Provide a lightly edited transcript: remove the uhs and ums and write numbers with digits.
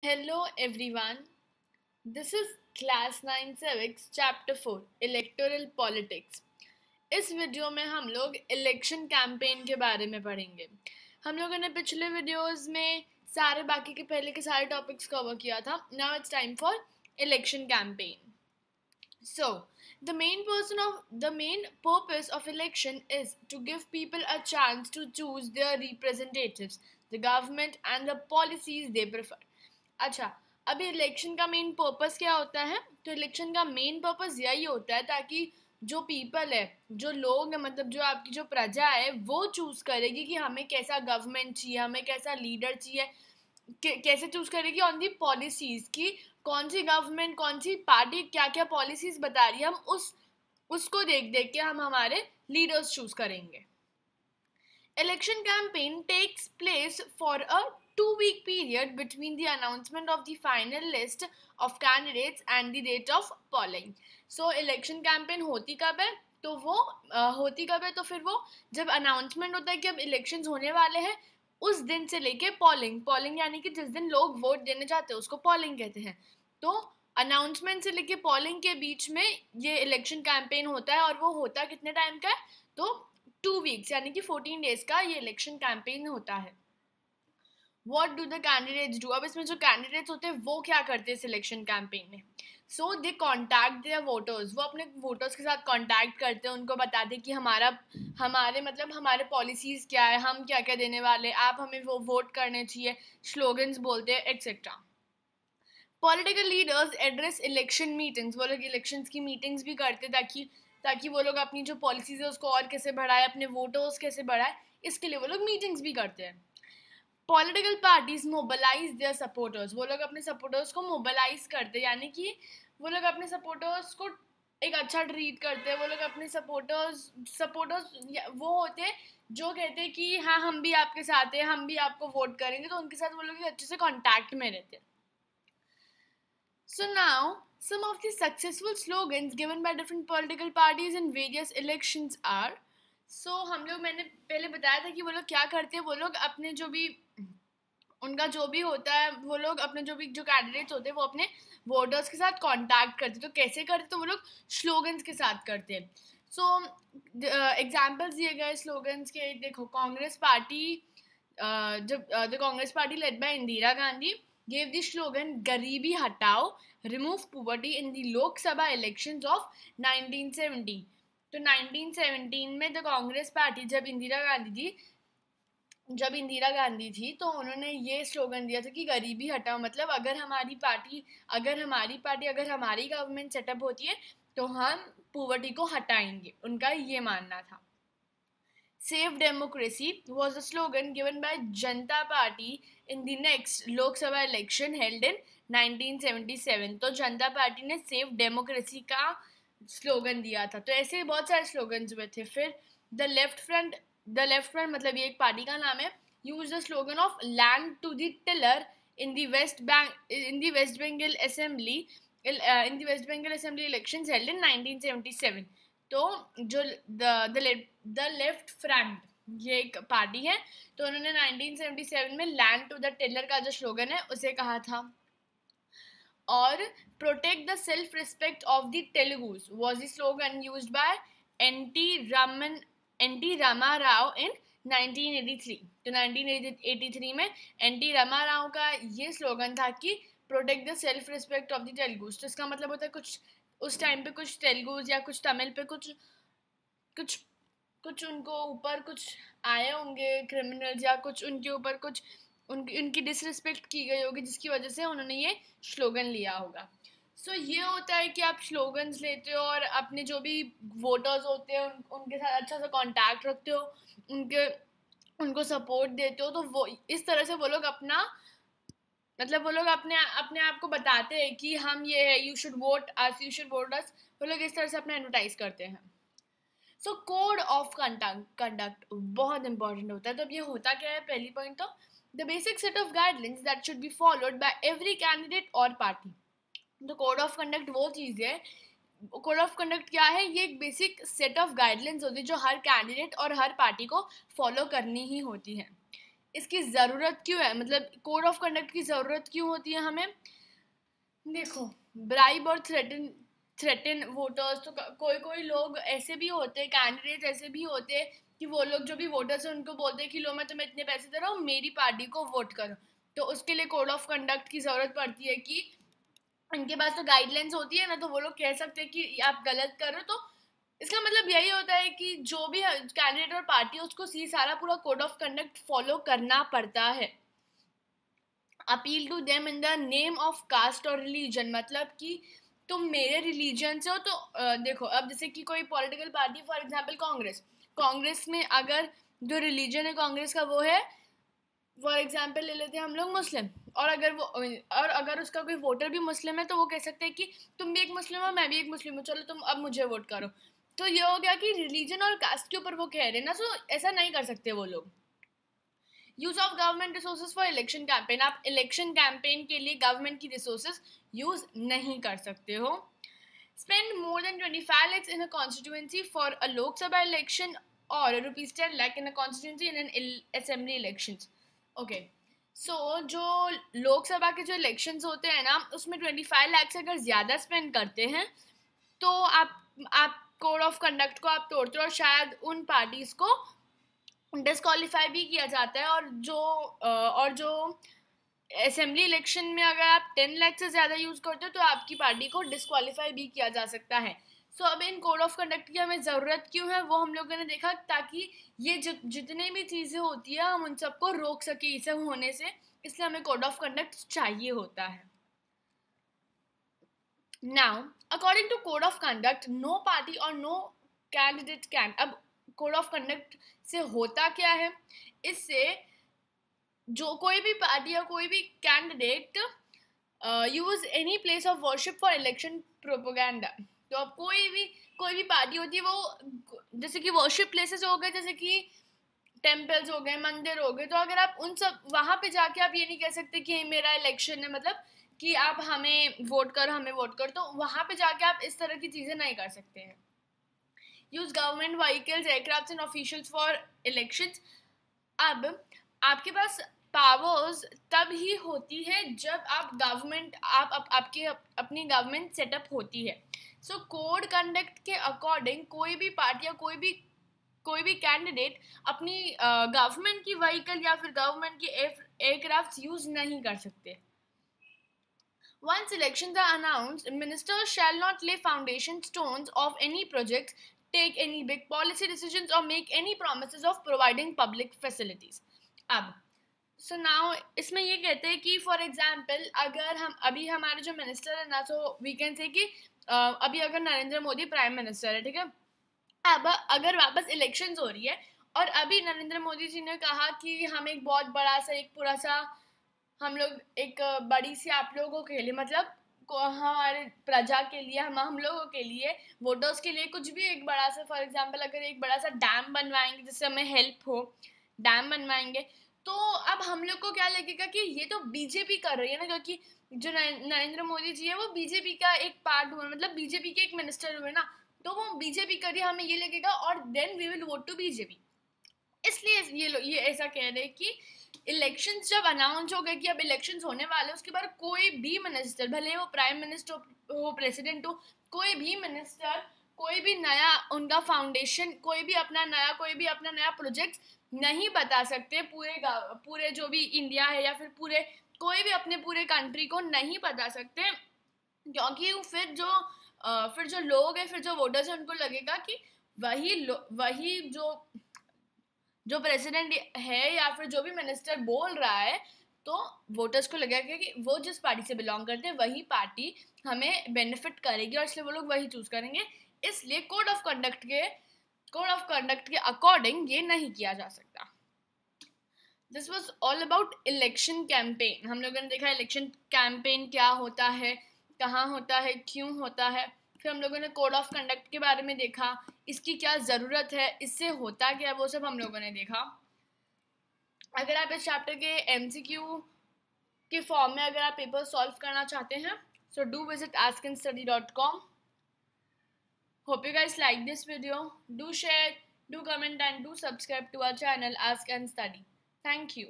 Hello everyone. This is Class 9 Civics Chapter 4 Electoral Politics. इस video में हम लोग इलेक्शन कैंपेन के बारे में पढ़ेंगे। हम लोगों ने पिछले वीडियोस में सारे बाकी के पहले के सारे टॉपिक्स कवर किया था. Now it's time for election campaign. So, the main purpose of election is to give people a chance to choose their representatives, the government and the policies they prefer. अच्छा, अभी election का main purpose क्या होता है? तो election का main purpose यही होता है ताकि जो पीपल है, जो लोग हैं, मतलब जो आपकी जो प्रजा है, वो चूज करेगी कि हमें कैसा गवर्नमेंट चाहिए, हमें कैसा लीडर चाहिए, कैसे चूज करेगी ऑन दी पॉलिसीज की कौन सी गवर्नमेंट, कौन सी पार्टी क्या क्या पॉलिसीज बता रही है, हम उसको देख देख के हम हमारे लीडर्स चूज करेंगे. Election campaign takes place for a 2-week period between the announcement of the final list of candidates and the date of polling. So election campaign होती कब है? तो वो होती कब है? तो फिर वो जब अनाउंसमेंट होता है कि अब इलेक्शंस होने वाले हैं, उस दिन से लेके पॉलिंग यानी कि जिस दिन लोग वोट देने जाते हैं उसको पॉलिंग कहते हैं. तो अनाउंसमेंट से लेके पॉलिंग के बीच में ये इलेक्शन कैंपेन होता है और वो होता कितने टाइम का है? तो 2 वीक्स यानी कि 14 डेज का ये इलेक्शन कैंपेन होता है. What do the candidates do? अब इसमें जो कैंडिडेट्स होते हैं वो क्या करते हैं इस इलेक्शन कैंपेन में? सो दे कॉन्टैक्ट देयर वोटर्स. वो अपने वोटर्स के साथ कॉन्टैक्ट करते हैं, उनको बताते हैं कि हमारे पॉलिसीज क्या है, हम क्या क्या देने वाले, आप हमें वो वोट करने चाहिए, स्लोगन्स बोलते हैं etcetera. Political leaders address election meetings. वो लोग इलेक्शंस की मीटिंग्स भी करते ताकि वो लोग अपनी जो पॉलिसीज है उसको और कैसे बढ़ाए, अपने वोटर्स कैसे बढ़ाए, इसके लिए वो लोग मीटिंग्स भी करते हैं. Political parties mobilise their supporters. वो लोग अपने सपोर्टर्स को मोबिलाइज करते हैं, यानी कि वो लोग अपने सपोर्टर्स को एक अच्छा ट्रीट करते हैं. वो लोग अपने सपोर्टर्स वो होते हैं जो कहते हैं कि हाँ हम भी आपके साथ हैं, हम भी आपको वोट करेंगे, तो उनके साथ वो लोग अच्छे से कॉन्टैक्ट में रहते हैं. So now, some of the successful slogans given by different political parties in various elections are. So मैंने पहले बताया था कि वो लोग क्या करते हैं. वो लोग अपने उनका जो भी होता है, वो लोग अपने जो कैंडिडेट्स होते हैं वो अपने वोटर्स के साथ कांटेक्ट करते. तो कैसे करते? तो वो लोग स्लोगन्स के साथ करते हैं. सो एग्जाम्पल्स दिए गए स्लोगन्स के. देखो, Congress party the Congress party led by Indira Gandhi gave the slogan गरीबी हटाओ, remove poverty in the Lok Sabha elections of 1970. तो 1917 में द कांग्रेस पार्टी जब इंदिरा गांधी थी तो उन्होंने ये स्लोगन दिया था कि गरीबी हटाओ, मतलब अगर हमारी गवर्नमेंट सेटअप होती है तो हम पोवर्टी को हटाएंगे. उनका ये मानना था. Save Democracy was a slogan given by Janata Party in the next Lok Sabha election held in 1977. तो जनता पार्टी ने सेव डेमोक्रेसी का स्लोगन दिया था. तो ऐसे बहुत सारे स्लोगन्स हुए थे. फिर द लेफ्ट फ्रंट मतलब ये एक पार्टी का नाम है, use the slogan of land to the tiller in the West Bengal Assembly elections held in 1977. तो जो द लेफ्ट फ्रंट ये एक पार्टी है, तो उन्होंने 1977 में लैंड टू द टेलर का जो स्लोगन है उसे कहा था. और protect the self respect of the Telugus was the slogan used by N T Rama Rao in 1983. तो 1983 में एन.टी. रामा राव का ये स्लोगन था कि protect the self respect of the Telugus. तो इसका मतलब होता है कुछ उस टाइम पे कुछ तेलुगुस या कुछ तमिल पे कुछ उनको ऊपर कुछ आए होंगे क्रिमिनल्स, या कुछ उनके ऊपर कुछ उनकी डिसरिस्पेक्ट की गई होगी, जिसकी वजह से उन्होंने ये स्लोगन लिया होगा. सो ये होता है कि आप स्लोगन्स लेते हो और अपने जो भी वोटर्स होते हैं उनके साथ अच्छा सा कांटेक्ट रखते हो, उनको सपोर्ट देते हो. तो वो इस तरह से वो लोग अपने आप को बताते हैं कि हम ये है, यू शुड वोट अस. वो लोग इस तरह से अपना एडवर्टाइज करते हैं. सो कोड ऑफ कंडक्ट बहुत इंपॉर्टेंट होता है. तो अब ये होता क्या है? पहली पॉइंट तो the basic set of guidelines that should be followed by every candidate और पार्टी. तो कोड ऑफ कंडक्ट वो चीज़ है. कोड ऑफ कंडक्ट क्या है? ये एक बेसिक सेट ऑफ गाइडलाइंस होती है जो हर कैंडिडेट और हर पार्टी को फॉलो करनी ही होती है. इसकी ज़रूरत क्यों है, मतलब कोड ऑफ कंडक्ट की ज़रूरत क्यों होती है हमें? देखो, ब्राइब और थ्रेटन वोटर्स, तो कोई कोई लोग ऐसे भी होते हैं, कैंडिडेट्स ऐसे भी होते हैं कि वो लोग जो भी वोटर्स हैं उनको बोलते हैं कि लो मैं तुम्हें इतने पैसे दे रहा हूँ, मेरी पार्टी को वोट करो। तो उसके लिए कोड ऑफ कंडक्ट की ज़रूरत पड़ती है कि उनके पास तो गाइडलाइंस होती है ना, तो वो लोग कह सकते हैं कि आप गलत कर रहे हो। तो इसका मतलब यही होता है कि जो भी कैंडिडेट और पार्टी है उसको सारा पूरा कोड ऑफ कंडक्ट फॉलो करना पड़ता है। Appeal to them in the name of caste और रिलीजन, मतलब कि तुम मेरे रिलीजन से हो तो देखो, अब जैसे कि कोई political party, for example Congress में अगर जो रिलीजन है कांग्रेस का वो है, फॉर एग्जांपल ले लेते हैं हम लोग मुस्लिम, और अगर उसका कोई वोटर भी मुस्लिम है तो वो कह सकते हैं कि तुम भी एक मुस्लिम हो, मैं भी एक मुस्लिम हूँ, चलो तुम अब मुझे वोट करो। तो ये हो गया कि रिलीजन और कास्ट के ऊपर वो कह रहे हैं ना, सो ऐसा नहीं कर सकते वो लोग। Use of government resources for election campaign, आप इलेक्शन कैंपेन के लिए गवर्नमेंट की रिसोर्सेज यूज नहीं कर सकते हो। Spend more than 25 lakhs in a constituency for a Lok Sabha election or rupees 10 lakh in a constituency in an assembly elections. Okay. सो जो लोकसभा के जो इलेक्शंस होते हैं ना, उसमें 25 लाख से अगर ज़्यादा स्पेंड करते हैं तो आप कोड ऑफ कंडक्ट को आप तोड़ते हो, और शायद उन पार्टीज को डिस्क्वालीफाई भी किया जाता है। और जो असेंबली इलेक्शन में अगर आप 10 लाख से ज़्यादा यूज़ करते हो तो आपकी पार्टी को डिस्क्वालीफाई भी किया जा सकता है। सो अब इन कोड ऑफ कंडक्ट की हमें ज़रूरत क्यों है वो हम लोगों ने देखा, ताकि ये जितने भी चीज़ें होती है हम उन सबको रोक सके इसे होने से, इसलिए हमें कोड ऑफ कंडक्ट चाहिए होता है। Now according to code of conduct, no party और नो कैंडिडेट कैन, अब कोड ऑफ कंडक्ट से होता क्या है, इससे जो कोई भी पार्टी या कोई भी candidate use any place of worship for election propaganda. तो अब कोई भी पार्टी होती है वो, जैसे कि वर्शिप प्लेसेस हो गए, जैसे कि टेम्पल्स हो गए, मंदिर हो गए, तो अगर आप उन सब वहाँ पे जाके आप ये नहीं कह सकते कि मेरा इलेक्शन है, मतलब कि आप हमें वोट करो, तो वहाँ पे जाके आप इस तरह की चीज़ें नहीं कर सकते हैं। Use government vehicles, aircraft and officials for elections. अब आपके पास पावर्स तब ही होती है जब आपकी अपनी गवर्नमेंट सेटअप होती है। सो कोड कंडक्ट के अकॉर्डिंग कोई भी पार्टी या कोई भी कैंडिडेट अपनी गवर्नमेंट की व्हीकल या फिर गवर्नमेंट की एयरक्राफ्ट यूज नहीं कर सकते। Once elections are announced, ministers shall not lay foundation stones of any projects, take any big policy decisions or make any promises of providing public facilities. अब now इसमें ये कहते हैं कि फॉर एग्जाम्पल अगर हम अभी हमारे जो मिनिस्टर है ना, सो वी कैन से कि अभी अगर नरेंद्र मोदी प्राइम मिनिस्टर है, ठीक है, अब अगर वापस इलेक्शंस हो रही है और अभी नरेंद्र मोदी जी ने कहा कि हम एक बहुत बड़ा सा एक पूरा सा हम लोग एक बड़ी सी आप लोगों के लिए, मतलब हमारे प्रजा के लिए, हम लोगों के लिए, वोटर्स के लिए कुछ भी एक बड़ा सा, फॉर एग्जांपल अगर एक बड़ा सा डैम बनवाएंगे जिससे हमें हेल्प हो, डैम बनवाएंगे, तो अब हम लोग को क्या लगेगा कि ये तो बीजेपी कर रही है ना, क्योंकि जो नरेंद्र मोदी जी है वो बीजेपी का एक पार्ट हुए, मतलब बीजेपी के एक मिनिस्टर हुए ना, तो वो बीजेपी कर रही है, हमें ये लगेगा और then we will vote to BJP. इसलिए ये ऐसा कह रहे हैं कि इलेक्शंस जब अनाउंस हो गए कि अब इलेक्शंस होने वाले, उसके बाद कोई भी मिनिस्टर, भले वो प्राइम मिनिस्टर हो, प्रेसिडेंट हो, कोई भी मिनिस्टर कोई भी नया उनका फाउंडेशन, कोई भी अपना नया प्रोजेक्ट नहीं बता सकते पूरे जो भी इंडिया है या फिर कोई भी अपने पूरे कंट्री को नहीं बता सकते, क्योंकि फिर जो लोग हैं, फिर जो वोटर्स हैं, उनको लगेगा कि वही जो प्रेसिडेंट है या फिर जो भी मिनिस्टर बोल रहा है, तो वोटर्स को लगेगा कि वो जिस पार्टी से बिलोंग करते हैं वही पार्टी हमें बेनिफिट करेगी और इसलिए वो लोग वही चूज करेंगे। इसलिए कोड ऑफ कंडक्ट के अकॉर्डिंग ये नहीं किया जा सकता। This was all about election campaign. हम लोगों ने देखा इलेक्शन कैंपेन क्या होता है, कहाँ होता है, क्यों होता है। फिर हम लोगों ने कोड ऑफ कंडक्ट के बारे में देखा, इसकी क्या ज़रूरत है, इससे होता क्या, वो सब हम लोगों ने देखा। अगर आप इस चैप्टर के MCQ के फॉर्म में अगर आप पेपर सॉल्व करना चाहते हैं, so do visit askandstudy.com. Hope you guys like this video. Do share, do comment and do subscribe to our channel Ask and Study. Thank you.